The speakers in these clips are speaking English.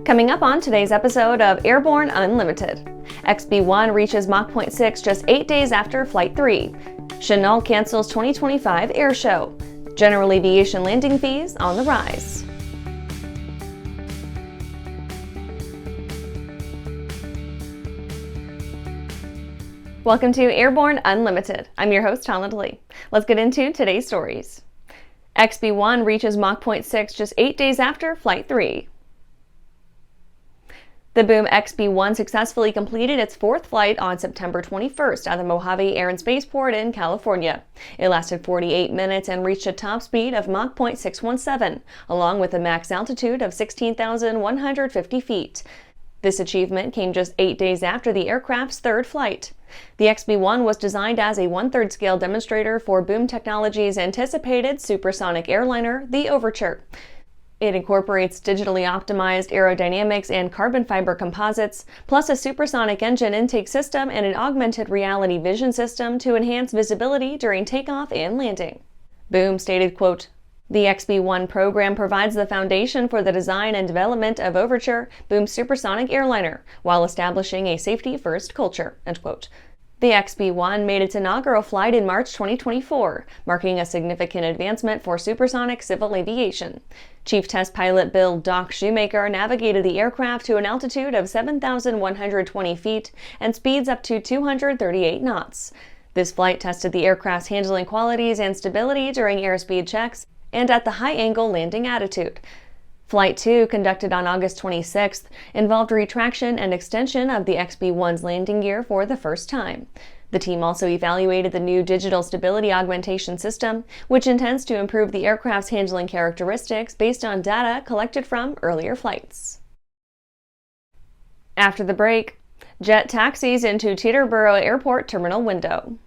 Coming up on today's episode of Airborne Unlimited. XB1 reaches Mach 0.6 just 8 days after Flight 3. Chennault cancels 2025 Airshow. General aviation landing fees on the rise. Welcome to Airborne Unlimited. I'm your host, Holland Lee. Let's get into today's stories. XB1 reaches Mach 0.6 just 8 days after Flight 3. The boom XB1 successfully completed its fourth flight on September 21st at the Mojave Air and Spaceport in California. It lasted 48 minutes and reached a top speed of Mach 0.617, along with a max altitude of 16,150 feet. This achievement came just 8 days after the aircraft's third flight. The XB1 was designed as a 1/3 scale demonstrator for Boom Technologies' anticipated supersonic airliner, the Overture. It incorporates digitally optimized aerodynamics and carbon fiber composites, plus a supersonic engine intake system and an augmented reality vision system to enhance visibility during takeoff and landing. Boom stated, quote, "The XB1 program provides the foundation for the design and development of Overture, Boom's supersonic airliner, while establishing a safety-first culture," end quote. The XB1 made its inaugural flight in March 2024, marking a significant advancement for supersonic civil aviation. Chief Test Pilot Bill "Doc" Shoemaker navigated the aircraft to an altitude of 7,120 feet and speeds up to 238 knots. This flight tested the aircraft's handling qualities and stability during airspeed checks and at the high-angle landing attitude. Flight 2, conducted on August 26th, involved retraction and extension of the XB1's landing gear for the first time. The team also evaluated the new digital stability augmentation system, which intends to improve the aircraft's handling characteristics based on data collected from earlier flights. After the break, jet taxis into Teterboro Airport terminal window.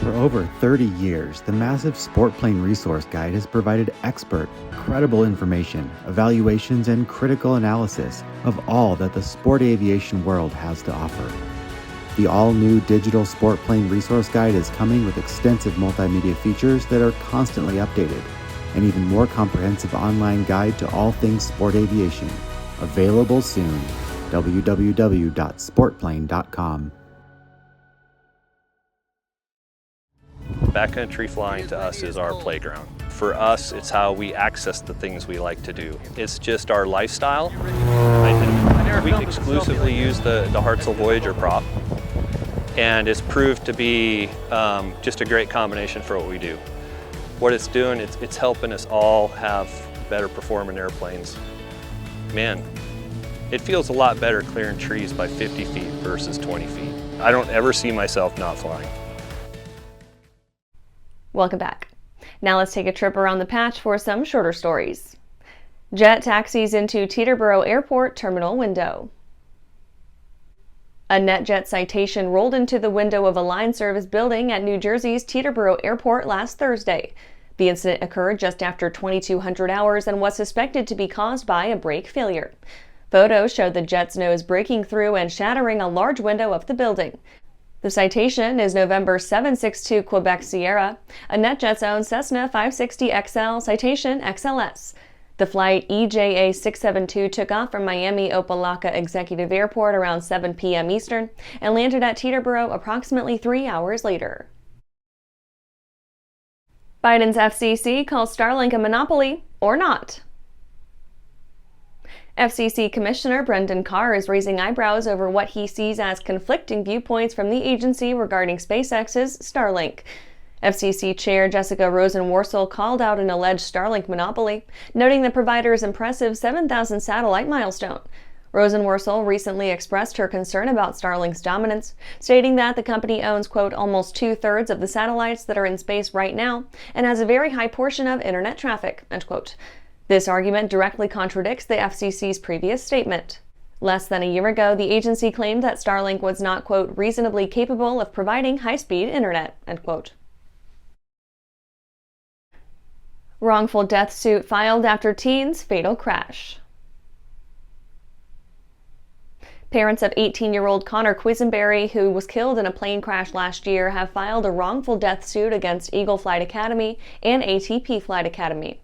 For over 30 years, the massive Sport Plane Resource Guide has provided expert, credible information, evaluations, and critical analysis of all that the sport aviation world has to offer. The all-new digital Sport Plane Resource Guide is coming with extensive multimedia features that are constantly updated, and even more comprehensive online guide to all things sport aviation. Available soon. www.sportplane.com. Backcountry flying to us is our playground. For us, it's how we access the things we like to do. It's just our lifestyle. We exclusively use the Hartzell Voyager prop, and it's proved to be just a great combination for what we do. What it's doing, it's helping us all have better performing airplanes. Man, it feels a lot better clearing trees by 50 feet versus 20 feet. I don't ever see myself not flying. Welcome back. Now let's take a trip around the patch for some shorter stories. Jet taxis into Teterboro Airport terminal window. A NetJet citation rolled into the window of a line service building at New Jersey's Teterboro Airport last Thursday. The incident occurred just after 2200 hours and was suspected to be caused by a brake failure. Photos showed the jet's nose breaking through and shattering a large window of the building. The citation is November 762 Quebec Sierra, a NetJet's own Cessna 560XL citation XLS. The flight EJA 672 took off from Miami Opa-locka Executive Airport around 7 p.m. Eastern and landed at Teterboro approximately 3 hours later. Biden's FCC calls Starlink a monopoly or not. FCC Commissioner Brendan Carr is raising eyebrows over what he sees as conflicting viewpoints from the agency regarding SpaceX's Starlink. FCC Chair Jessica Rosenworcel called out an alleged Starlink monopoly, noting the provider's impressive 7,000 satellite milestone. Rosenworcel recently expressed her concern about Starlink's dominance, stating that the company owns, quote, almost 2/3 of the satellites that are in space right now and has a very high portion of internet traffic, end quote. This argument directly contradicts the FCC's previous statement. Less than a year ago, the agency claimed that Starlink was not, quote, reasonably capable of providing high-speed internet, end quote. Wrongful death suit filed after teen's fatal crash. Parents of 18-year-old Connor Quisenberry, who was killed in a plane crash last year, have filed a wrongful death suit against Eagle Flight Academy and ATP Flight Academy.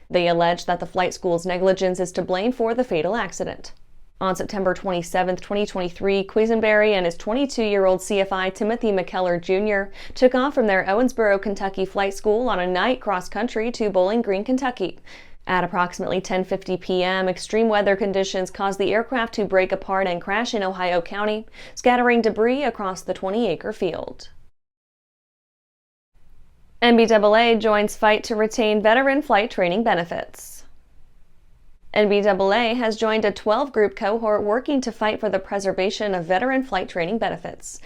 They allege that the flight school's negligence is to blame for the fatal accident. On September 27, 2023, Quisenberry and his 22-year-old CFI Timothy McKellar Jr. took off from their Owensboro, Kentucky flight school on a night cross-country to Bowling Green, Kentucky. At approximately 10:50 p.m., extreme weather conditions caused the aircraft to break apart and crash in Ohio County, scattering debris across the 20-acre field. NBAA joins fight to retain veteran flight training benefits. NBAA has joined a 12-group cohort working to fight for the preservation of veteran flight training benefits.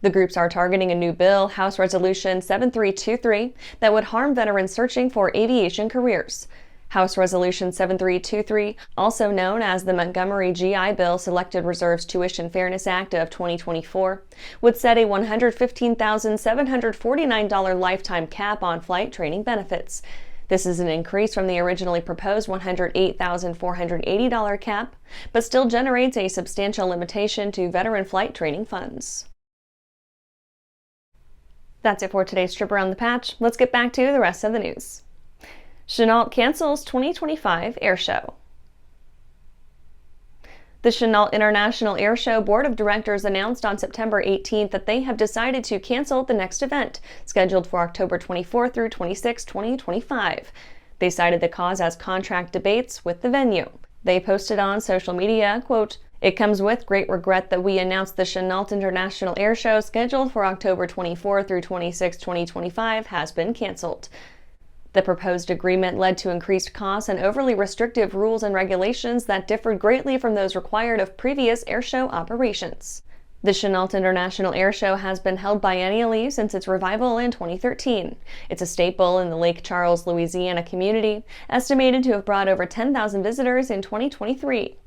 The groups are targeting a new bill, House Resolution 7323, that would harm veterans searching for aviation careers. House Resolution 7323, also known as the Montgomery GI Bill Selected Reserves Tuition Fairness Act of 2024, would set a $115,749 lifetime cap on flight training benefits. This is an increase from the originally proposed $108,480 cap, but still generates a substantial limitation to veteran flight training funds. That's it for today's trip around the patch. Let's get back to the rest of the news. Chennault cancels 2025 Airshow. The Chennault International Airshow Board of Directors announced on September 18th that they have decided to cancel the next event, scheduled for October 24 through 26, 2025. They cited the cause as contract debates with the venue. They posted on social media, quote, "It comes with great regret that we announced the Chennault International Airshow scheduled for October 24 through 26, 2025 has been canceled." The proposed agreement led to increased costs and overly restrictive rules and regulations that differed greatly from those required of previous airshow operations. The Chennault International Airshow has been held biennially since its revival in 2013. It's a staple in the Lake Charles, Louisiana community, estimated to have brought over 10,000 visitors in 2023.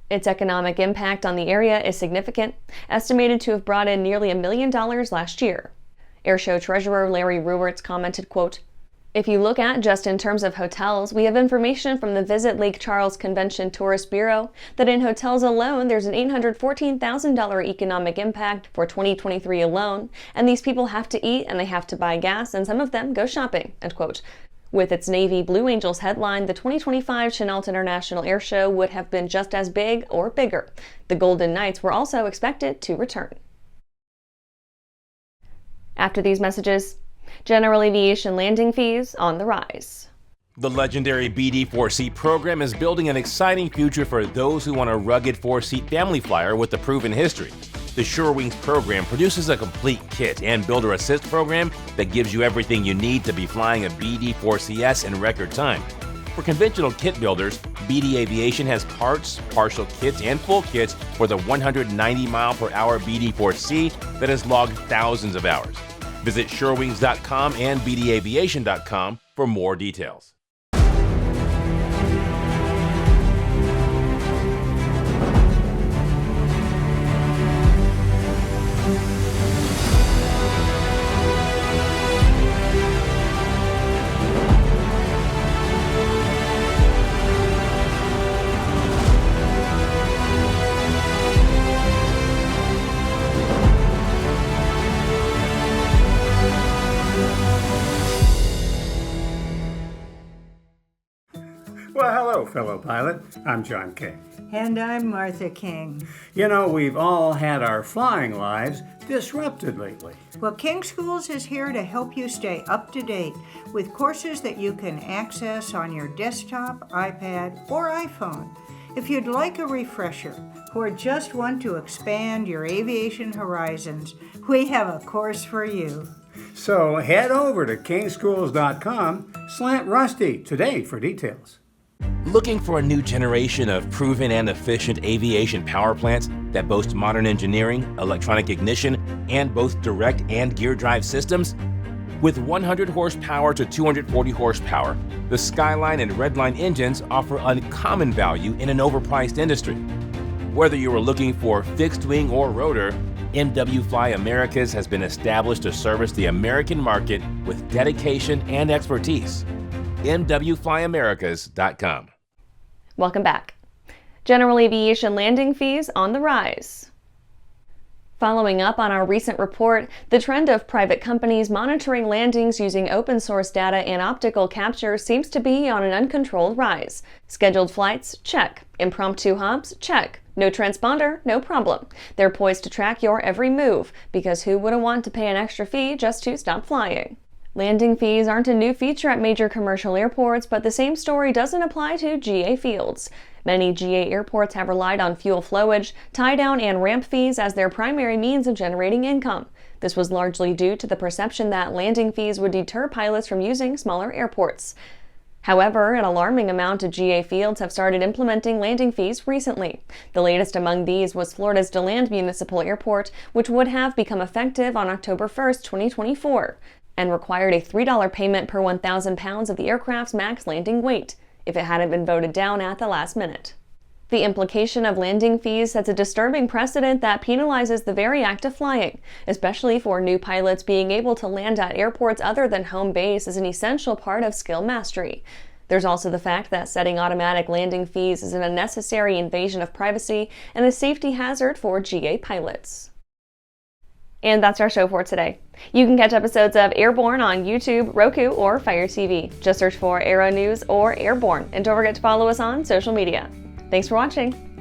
Its economic impact on the area is significant, estimated to have brought in nearly $1 million last year. Airshow Treasurer Larry Ruwerts commented, quote, "If you look at just in terms of hotels, we have information from the Visit Lake Charles Convention Tourist Bureau that in hotels alone there's an $814,000 economic impact for 2023 alone, and these people have to eat and they have to buy gas and some of them go shopping," end quote. With its Navy Blue Angels headline, the 2025 Chennault International Airshow would have been just as big or bigger. The Golden Knights were also expected to return. After these messages, general aviation landing fees on the rise. The legendary BD4C program is building an exciting future for those who want a rugged four-seat family flyer with a proven history. The SureWings program produces a complete kit and builder assist program that gives you everything you need to be flying a BD4CS in record time. For conventional kit builders, BD Aviation has parts, partial kits, and full kits for the 190-mile-per-hour BD4C that has logged thousands of hours. Visit SureWings.com and BDAviation.com for more details. Well, hello, fellow pilot. I'm John King. And I'm Martha King. You know, we've all had our flying lives disrupted lately. Well, King Schools is here to help you stay up to date with courses that you can access on your desktop, iPad, or iPhone. If you'd like a refresher or just want to expand your aviation horizons, we have a course for you. So head over to kingschools.com/Rusty today for details. Looking for a new generation of proven and efficient aviation power plants that boast modern engineering, electronic ignition, and both direct and gear drive systems? With 100 horsepower to 240 horsepower, the Skyline and Redline engines offer uncommon value in an overpriced industry. Whether you are looking for fixed wing or rotor, MW Fly Americas has been established to service the American market with dedication and expertise. MWFlyAmericas.com. Welcome back. General aviation landing fees on the rise. Following up on our recent report, the trend of private companies monitoring landings using open source data and optical capture seems to be on an uncontrolled rise. Scheduled flights? Check. Impromptu hops? Check. No transponder? No problem. They're poised to track your every move, because who wouldn't want to pay an extra fee just to stop flying? Landing fees aren't a new feature at major commercial airports, but the same story doesn't apply to GA fields. Many GA airports have relied on fuel flowage, tie-down, and ramp fees as their primary means of generating income. This was largely due to the perception that landing fees would deter pilots from using smaller airports. However, an alarming amount of GA fields have started implementing landing fees recently. The latest among these was Florida's DeLand Municipal Airport, which would have become effective on October 1, 2024, and required a $3 payment per 1,000 pounds of the aircraft's max landing weight, if it hadn't been voted down at the last minute. The implication of landing fees sets a disturbing precedent that penalizes the very act of flying, especially for new pilots. Being able to land at airports other than home base is an essential part of skill mastery. There's also the fact that setting automatic landing fees is an unnecessary invasion of privacy and a safety hazard for GA pilots. And that's our show for today. You can catch episodes of Airborne on YouTube, Roku, or Fire TV. Just search for Aero-News or Airborne, and don't forget to follow us on social media. Thanks for watching.